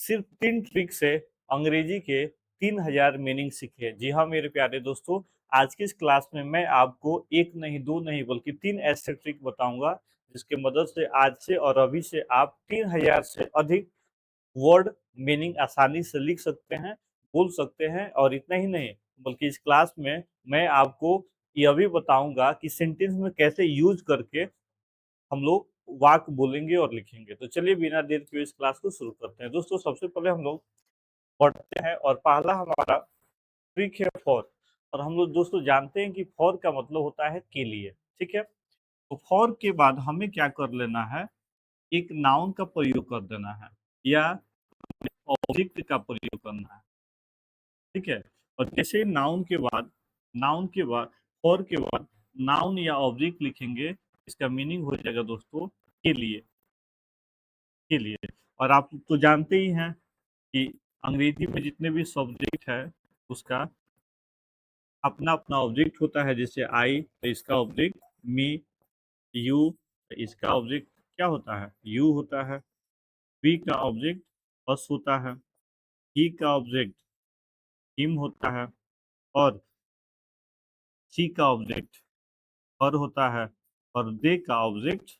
सिर्फ 3 ट्रिक से अंग्रेजी के 3000 मीनिंग सीखे। जी हाँ मेरे प्यारे दोस्तों, आज की इस क्लास में मैं आपको एक नहीं, दो नहीं बल्कि 3 ऐसे ट्रिक बताऊंगा जिसकी मदद से आज से और अभी से आप 3000 से अधिक वर्ड मीनिंग आसानी से लिख सकते हैं, बोल सकते हैं। और इतना ही नहीं बल्कि इस क्लास में मैं आपको यह भी बताऊंगा कि सेंटेंस में कैसे यूज करके हम लोग वाक्य बोलेंगे और लिखेंगे। तो चलिए बिना देर किए इस क्लास को शुरू करते हैं। दोस्तों सबसे पहले हम लोग पढ़ते हैं और पहला हमारा ट्रिक है फॉर। और हम लोग दोस्तों जानते हैं कि फॉर का मतलब होता है के लिए, ठीक है। तो फॉर के बाद हमें क्या कर लेना है, एक नाउन का प्रयोग कर देना है या ऑब्जेक्ट का प्रयोग करना है, ठीक है। और जैसे नाउन के बाद फॉर के बाद नाउन या ऑब्जेक्ट लिखेंगे, इसका मीनिंग हो जाएगा दोस्तों के लिए, के लिए। और आप तो जानते ही हैं कि अंग्रेजी में जितने भी सब्जेक्ट है उसका अपना अपना ऑब्जेक्ट होता है। जैसे आई तो इसका ऑब्जेक्ट मी, यू तो इसका ऑब्जेक्ट क्या होता है, यू होता है। वी का ऑब्जेक्ट अस होता है। ही का ऑब्जेक्ट हिम होता है। और शी का ऑब्जेक्ट हर होता है। और दे का ऑब्जेक्ट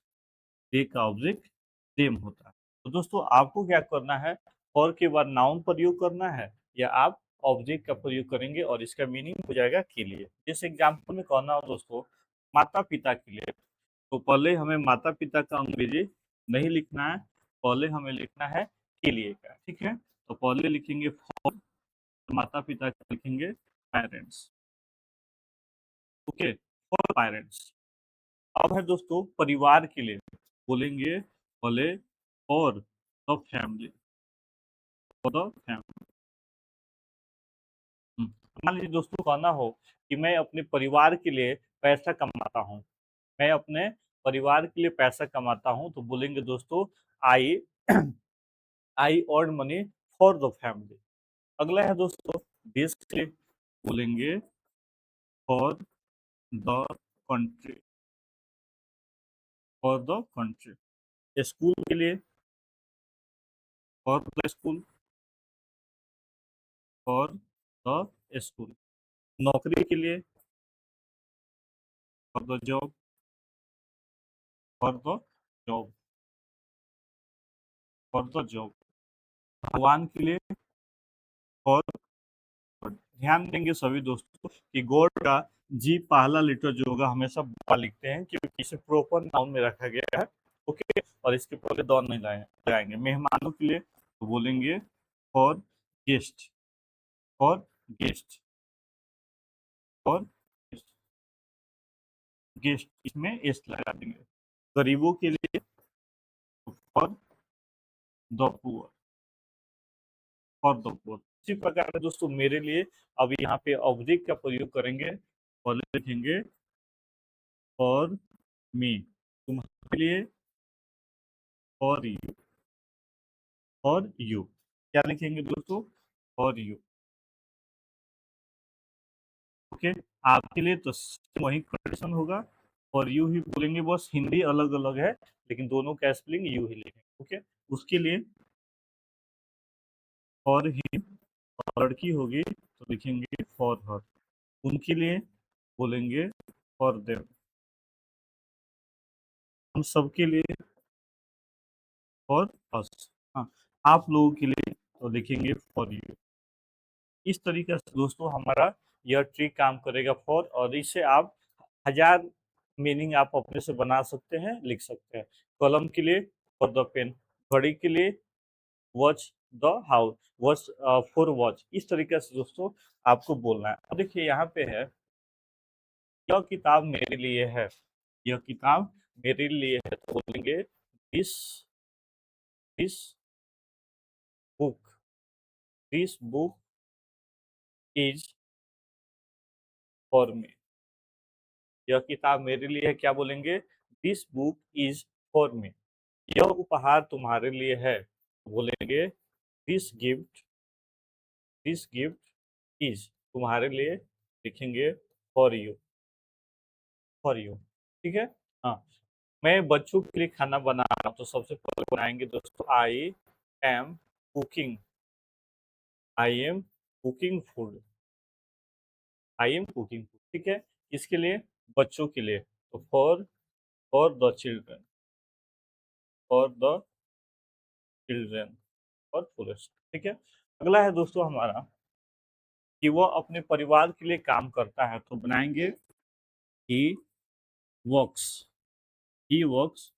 देम होता है। तो दोस्तों आपको क्या करना है, फॉर के बाद नाउन प्रयोग करना है या आप ऑब्जेक्ट का प्रयोग करेंगे और इसका मीनिंग हो जाएगा के लिए। जैसे एग्जाम्पल में कहना हो दोस्तों माता पिता के लिए, तो पहले हमें माता पिता का अंग्रेजी नहीं लिखना है, पहले हमें लिखना है के लिए का, ठीक है। तो पहले लिखेंगे फॉर, माता पिता का लिखेंगे पेरेंट्स, ओके, फॉर पेरेंट्स। अब है दोस्तों परिवार के लिए, बोलेंगे पहले for the family, for the family. मान लीजिए दोस्तों कहना हो कि मैं अपने परिवार के लिए पैसा कमाता हूँ, मैं अपने परिवार के लिए पैसा कमाता हूँ, तो बोलेंगे दोस्तों I I earn money for the family. अगला है दोस्तों देश के लिए, बोलेंगे for the country, for the country. School के लिए for the school, for the school. नौकरी के लिए for the job, for the job, for the job. भगवान के लिए फॉर गॉड। ध्यान देंगे सभी दोस्तों कि गॉड का जी पहला लेटर जो होगा हमेशा बा लिखते हैं क्योंकि इसे प्रॉपर नाउन में रखा गया है, ओके। और इसके पहले दौर नहीं लगाएंगे। मेहमानों के लिए तो बोलेंगे for guest, for guest, for guest, इसमें एस लगा देंगे। गरीबों के लिए for the poor, for the poor. इसी प्रकार से दोस्तों मेरे लिए अब यहाँ पे ऑब्जेक्ट का प्रयोग करेंगे, पहले लिखेंगे फॉर मी, तुम्हारे लिए, फॉर यू, फॉर यू। क्या लिखेंगे दोस्तों, फॉर यू, ओके। आपके लिए तो वही कंडीशन होगा, फॉर यू ही बोलेंगे, बस हिंदी अलग अलग है लेकिन दोनों का स्पेलिंग यू ही लिखेंगे, ओके। उसके लिए फॉर हिम, और लड़की होगी तो लिखेंगे फॉर हर। उनके लिए बोलेंगे फॉर देम। हम सबके लिए फॉर अस। हाँ, आप लोगों के लिए तो लिखेंगे फॉर यू। इस तरीके से दोस्तों हमारा यह ट्रिक काम करेगा फॉर, और इससे आप हजार मीनिंग आप अपने से बना सकते हैं, लिख सकते हैं। कलम के लिए फॉर द पेन, घड़ी के लिए watch the house, watch for watch. इस तरीके से दोस्तों आपको बोलना है। अब देखिए यहाँ पे है, यह किताब मेरे लिए है, यह किताब मेरे लिए है, तो बोलेंगे this this book, this book is for me. यह किताब मेरे लिए है, क्या बोलेंगे, this book is for me. यह उपहार तुम्हारे लिए है, बोलेंगे दिस गिफ्ट इज, तुम्हारे लिए लिखेंगे फॉर यू, फॉर यू, ठीक है। हाँ, मैं बच्चों के लिए खाना बना रहा हूँ, तो सबसे पहले बनाएंगे दोस्तों I am cooking, I am cooking food, I am cooking food, ठीक है। किसके लिए? बच्चों के लिए, तो for the children, for the children और फॉरेस्ट, ठीक है। अगला है दोस्तों हमारा कि वह अपने परिवार के लिए काम करता है, तो बनाएंगे he works, he works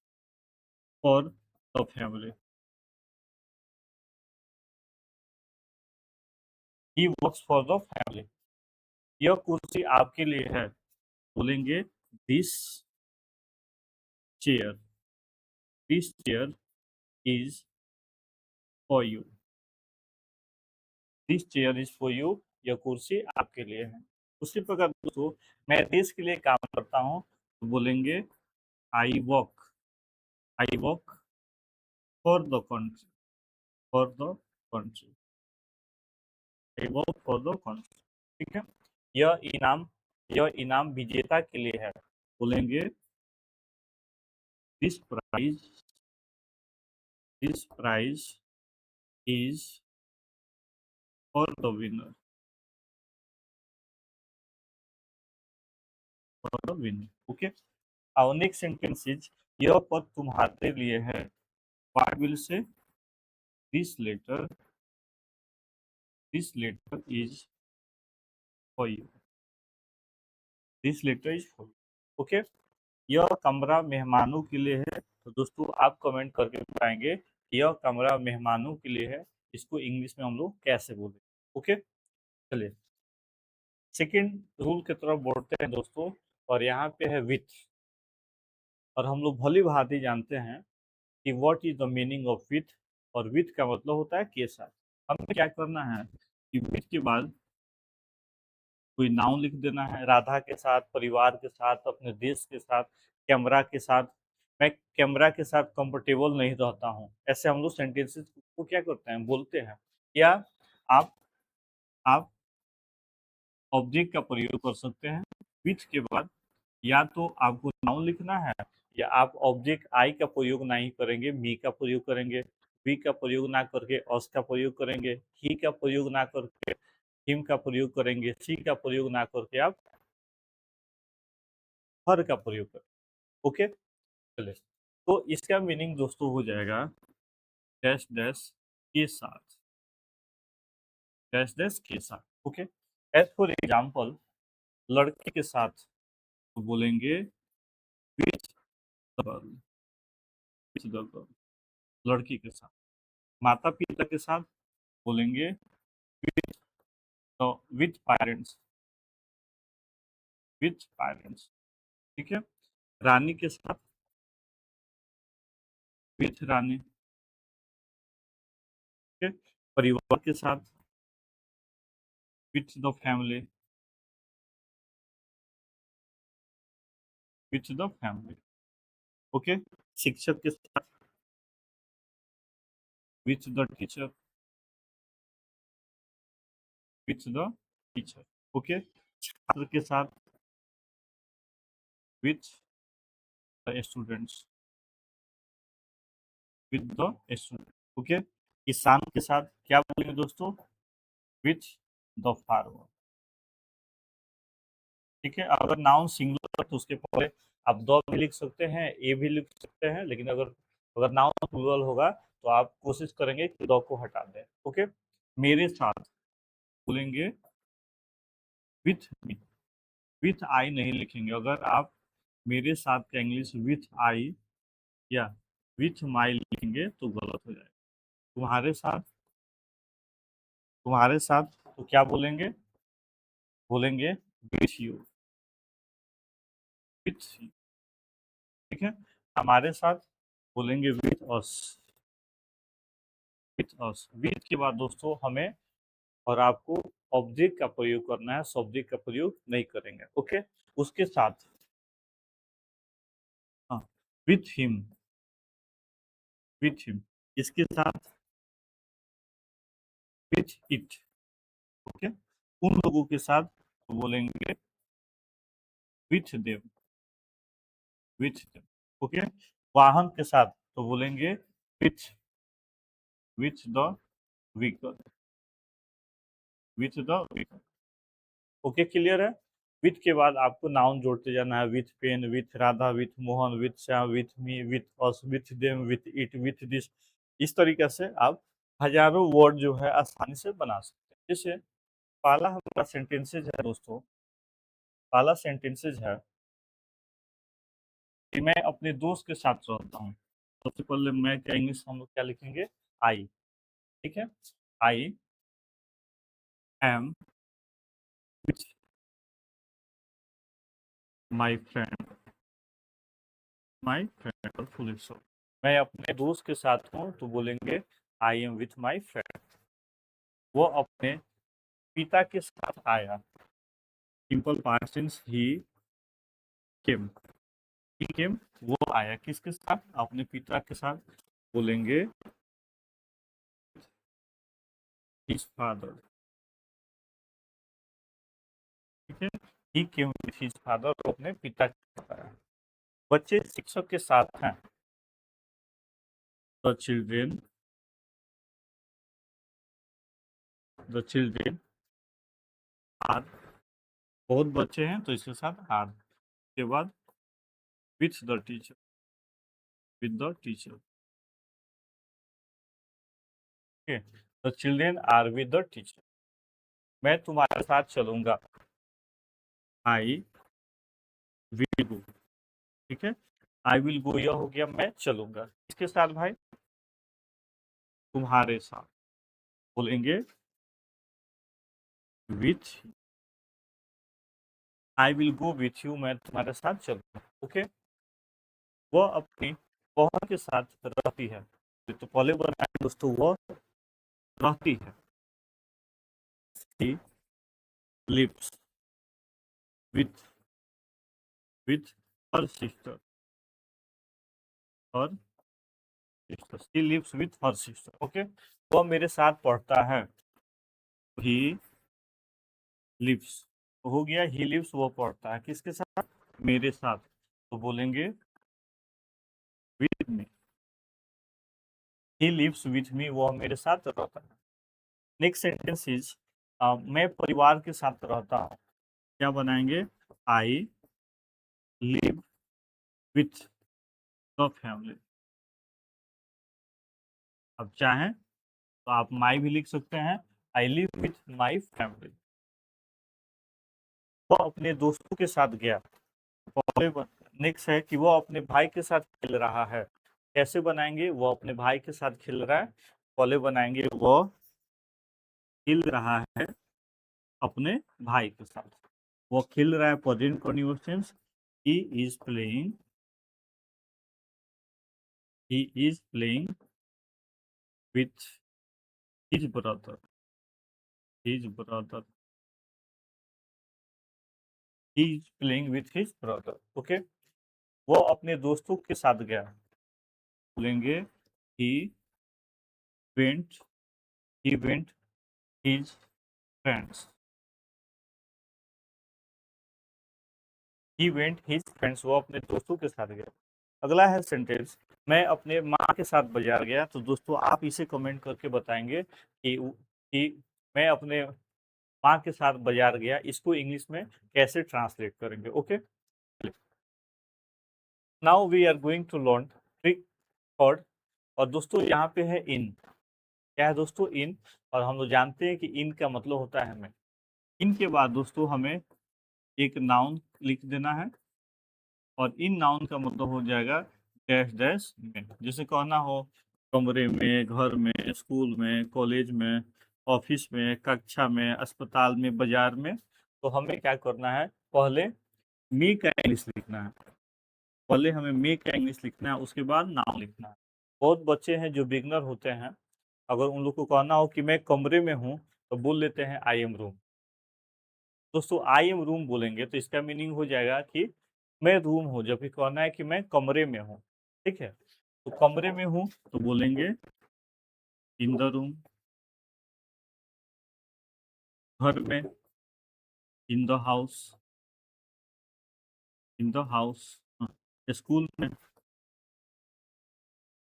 for the family, he works for the family. यह कुर्सी आपके लिए है, बोलेंगे this chair, this chair is for you, this chair is for you, यह कुर्सी आपके लिए है। उसी प्रकार दोस्तों मैं देश के लिए काम करता हूँ, तो बोलेंगे I work, I work for the country, for the country, I work for the country, ठीक है। यह इनाम, यह इनाम विजेता के लिए है, बोलेंगे this prize, this prize is for the winner, for the winner, okay. Our next sentence is यह पद तुम्हारे लिए है, what will say this letter, this letter is for you, this letter is for you, okay. यह कमरा मेहमानों के लिए है, तो दोस्तों आप कमेंट करके बताएंगे कि यह कमरा मेहमानों के लिए है, इसको इंग्लिश में हम लोग कैसे बोले, ओके। चलिए सेकेंड रूल की तरफ बढ़ते हैं दोस्तों, और यहाँ पे है विथ, और हम लोग भली भांति जानते हैं कि what is the meaning of with, और विथ का मतलब होता है के साथ। हमें क्या करना है कि विथ के बाद कोई नाउन लिख देना है, राधा के साथ, परिवार के साथ, अपने देश के साथ, कैमरा के साथ। मैं कैमरा के साथ कंफर्टेबल नहीं रहता हूँ, ऐसे हम लोग सेंटेंसेस को क्या करते हैं, बोलते हैं। या आप आप ऑब्जेक्ट का प्रयोग कर सकते हैं विथ के बाद, या तो आपको नाउन लिखना है, या आप ऑब्जेक्ट आई का प्रयोग नहीं करेंगे, मी का प्रयोग करेंगे, वी का प्रयोग ना करके अस का प्रयोग करेंगे, ही का प्रयोग ना करके हिम का प्रयोग करेंगे, सी का प्रयोग ना करके आप हर का प्रयोग करें, ओके। चलिए तो इसका मीनिंग दोस्तों हो जाएगा डैश डैश के साथ, डैश डैश के साथ, ओके। एज फॉर एग्जाम्पल लड़के के साथ तो बोलेंगे with the girl, with the girl, लड़की के साथ। माता पिता के साथ बोलेंगे with with parents, with parents, ठीक है। रानी के साथ विथ रानी, ठीक है। परिवार के साथ with the family, with the family, okay. शिक्षक के साथ with the teacher, with the teacher, okay. छात्र के साथ with the students, with the student, okay. किसान के साथ क्या बोलेंगे दोस्तों, विथ द फार्मर, ठीक है। अगर नाउन सिंगुलर है तो उसके पहले आप द भी लिख सकते हैं, ए भी लिख सकते हैं, लेकिन अगर अगर नाउन प्लूरल होगा तो आप कोशिश करेंगे कि द को हटा दें, ओके। मेरे साथ बोलेंगे विथ मी, विथ आई नहीं लिखेंगे। अगर आप मेरे साथ का इंग्लिश विथ आई या विथ माई लिखेंगे तो गलत हो जाएगा। तुम्हारे साथ, तुम्हारे साथ तो क्या बोलेंगे, बोलेंगे विथ यू, विथ यू, ठीक है। हमारे साथ बोलेंगे with us, with us. With के बाद दोस्तों हमें और आपको ऑब्जेक्ट का प्रयोग करना है, सब्जेक्ट का प्रयोग नहीं करेंगे, ओके। उसके साथ हाँ विथ हिम, विथ हिम। इसके साथ विथ इट, ओके। उन लोगों के साथ तो बोलेंगे with them, with them, okay. वाहन के साथ तो बोलेंगे with, with the vehicle, with the vehicle. Okay, clear है? विथ के बाद आपको नाउन जोड़ते जाना है, with pen, with Radha, with Mohan, with Shyam, with me, with us, with them, with it, with this. इस तरीके से आप हजारों वर्ड जो है आसानी से बना सकते हैं। जैसे पहला हमारा सेंटेंसेज है दोस्तों, पहला सेंटेंसेज है कि मैं अपने दोस्त के साथ रहता हूँ। सबसे पहले मैं क्या इंग्लिश हम लोग क्या लिखेंगे? आई। ठीक है, I am with my friend, my friend और फुल स्टॉप। मैं अपने दोस्त के साथ हूँ तो बोलेंगे I am with my friend. वो अपने पिता के साथ आया, सिंपल पास्ट टेंस ही केम, ही केम। वो आया किसके साथ? अपने पिता के साथ, बोलेंगे हिज फादर। ठीक है, ही केम विथ हिज फादर, अपने पिता के साथ आया। बच्चे शिक्षक के साथ हैं, the children, the children are, बहुत बच्चे हैं तो इसके साथ आर के बाद with the teacher, with the teacher. Okay, the children are with the teacher. मैं तुम्हारे साथ चलूंगा, आई विल गो। ठीक है, आई विल गो यह हो गया मैं चलूंगा, इसके साथ भाई तुम्हारे साथ, बोलेंगे with, I will go with you, मैं तुम्हारे साथ चलूंगा। ओके, वह अपनी बहन के साथ रहती है, तो पहले बनाए दोस्तों, वह रहती है। She lives with her sister, और sister, she lives with her sister. Okay, वह मेरे साथ पढ़ता है, ही लिव्स हो गया, ही लिव्स वो पढ़ता है किसके साथ? मेरे साथ, तो बोलेंगे with me, he lives with me, वो मेरे साथ रहता है। नेक्स्ट सेंटेंस इज मैं परिवार के साथ रहता हूँ, क्या बनाएंगे? I live with the family. अब चाहें तो आप माई भी लिख सकते हैं, I live with my family. वो अपने दोस्तों के साथ गया, नेक्स्ट है कि वो अपने भाई के साथ खेल रहा है, कैसे बनाएंगे? वो अपने भाई के साथ खेल रहा है, पहले बनाएंगे वो खेल रहा है अपने भाई के साथ, वो खेल रहा है present continuous, he is playing, he is playing with his brother, his brother, he is playing with his brother. Okay, वो अपने दोस्तों के साथ गया, बोलेंगे he went, he went his friends, he went his friends, वो अपने दोस्तों के साथ गया। अगला है सेंटेंस, मैं अपने माँ के साथ बाजार गया। तो दोस्तों आप इसे कमेंट करके बताएंगे कि मैं अपने माँ के साथ बाजार गया, इसको इंग्लिश में कैसे ट्रांसलेट करेंगे। Okay, now we are going to learn trick third. और दोस्तों यहाँ पे है इन, क्या है दोस्तों? इन। और हम लोग जानते हैं कि इन का मतलब होता है हमें। इन के बाद दोस्तों हमें एक नाउन लिख देना है, और इन नाउन का मतलब हो जाएगा डैश डैश में। जैसे कहना हो कमरे में, घर में, स्कूल में, कॉलेज में, ऑफिस में, कक्षा में, अस्पताल में, बाजार में, तो हमें क्या करना है? पहले मी का इंग्लिश लिखना है, पहले हमें मी का इंग्लिश लिखना है, उसके बाद नाउन लिखना है। बहुत बच्चे हैं जो बिगनर होते हैं, अगर उन लोग को कहना हो कि मैं कमरे में हूँ, तो बोल लेते हैं आई एम रूम। दोस्तों आई एम रूम बोलेंगे तो इसका मीनिंग हो जाएगा कि मैं रूम हूँ, जबकि कहना है कि मैं कमरे में हूँ। ठीक है, तो कमरे में हूँ तो बोलेंगे इन द रूम, घर में in the house, in the house, school में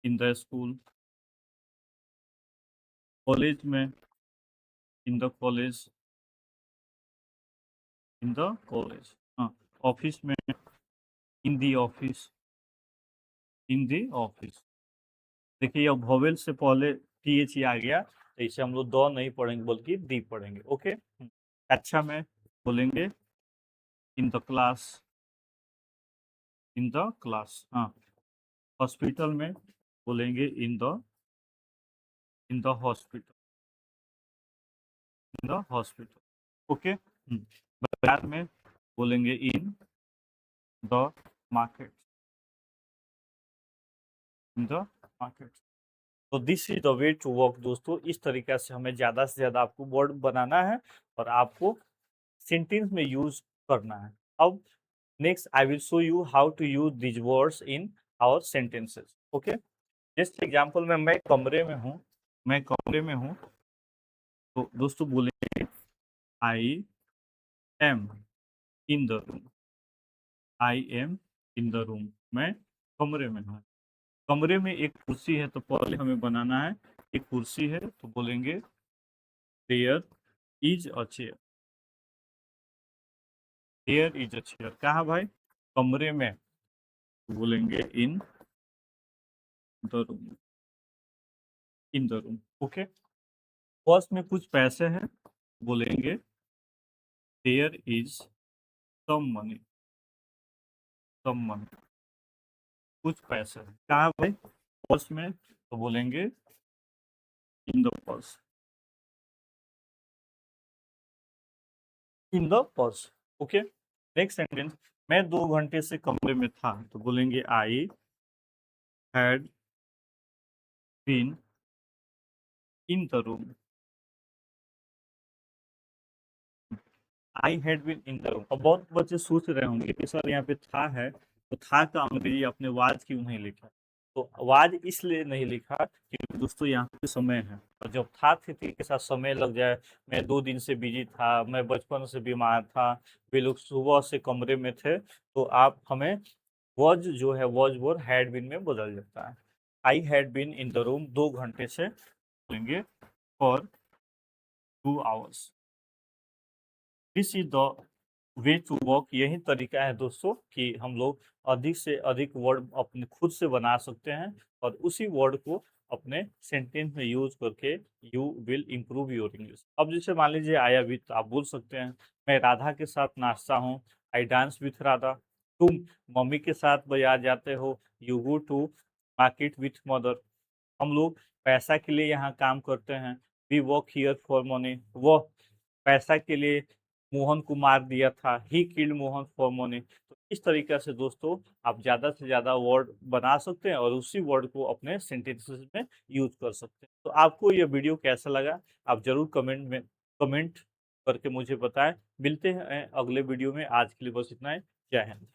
इन द स्कूल, कॉलेज में, in the college, in the college. हाँ, ऑफिस में, इन the office, in the office. देखिए अब वोवेल से पहले टीएच ही आ गया, तो इसे हम लोग द नहीं पढ़ेंगे बल्कि दी पढ़ेंगे। ओके। अच्छा में बोलेंगे in the class, in the class. हाँ, हॉस्पिटल में बोलेंगे in the hospital, in the hospital. Okay. बाजार में बोलेंगे in the market, in the market. तो this is the way to work दोस्तों। इस तरीका से हमें ज़्यादा से ज़्यादा आपको वर्ड बनाना है और आपको सेंटेंस में यूज करना है। अब next I will show you how to use this words in our sentences. Okay. Just example में मैं कमरे में हूँ, मैं कमरे में हूँ, तो दोस्तों बोलेंगे I am in the room, I am in the room. मैं कमरे में हूँ। कमरे में एक कुर्सी है, तो पहले हमें बनाना है, एक कुर्सी है तो बोलेंगे there is a chair, there is a chair. कहाँ भाई? कमरे में, तो बोलेंगे in the room, in the room. Okay. Purse में कुछ पैसे हैं, बोलेंगे there is some money, some money, कुछ पैसे हैं। कहाँ भाई? पर्स में, तो बोलेंगे in the purse, in the purse. Okay. Next sentence, मैं 2 घंटे से कमरे में था, तो बोलेंगे I had been in the room, I had been in the room. अब बहुत बच्चे सोच रहे होंगे कि सर यहाँ पे था है, तो था का अंग्रेजी आपने वाज क्यों नहीं लिखा? तो वाज इसलिए नहीं लिखा क्योंकि दोस्तों यहाँ पे समय है, और जब था स्थिति के साथ समय लग जाए, मैं 2 दिन से बिजी था, मैं बचपन से बीमार था, वे लोग सुबह से कमरे में थे, तो आप हमें वॉज जो है वॉज वर्ड हैड बीन में बदल जाता है। I had been in the room 2 घंटे से, बोलेंगे for 2 hours. This is the way to work. यही तरीका है दोस्तों कि हम लोग अधिक से अधिक वर्ड अपने खुद से बना सकते हैं और उसी वर्ड को अपने सेंटेंस में यूज करके you will improve your English. अब जैसे मान लीजिए आया भी, तो आप बोल सकते हैं मैं राधा के साथ नाचता हूँ, आई डांस विथ राधा। तुम मम्मी के साथ बाजार जाते हो, you go to market with mother. हम लोग पैसा के लिए यहाँ काम करते हैं, we work here for money. वह पैसा के लिए मोहन को मार दिया था, he killed Mohan for money. तो इस तरीके से दोस्तों आप ज़्यादा से ज़्यादा वर्ड बना सकते हैं और उसी वर्ड को अपने सेंटेंसेस में यूज कर सकते हैं। तो आपको ये वीडियो कैसा लगा आप जरूर कमेंट करके मुझे बताएं। मिलते हैं अगले वीडियो में। आज के लिए बस इतना ही। जय हिंद।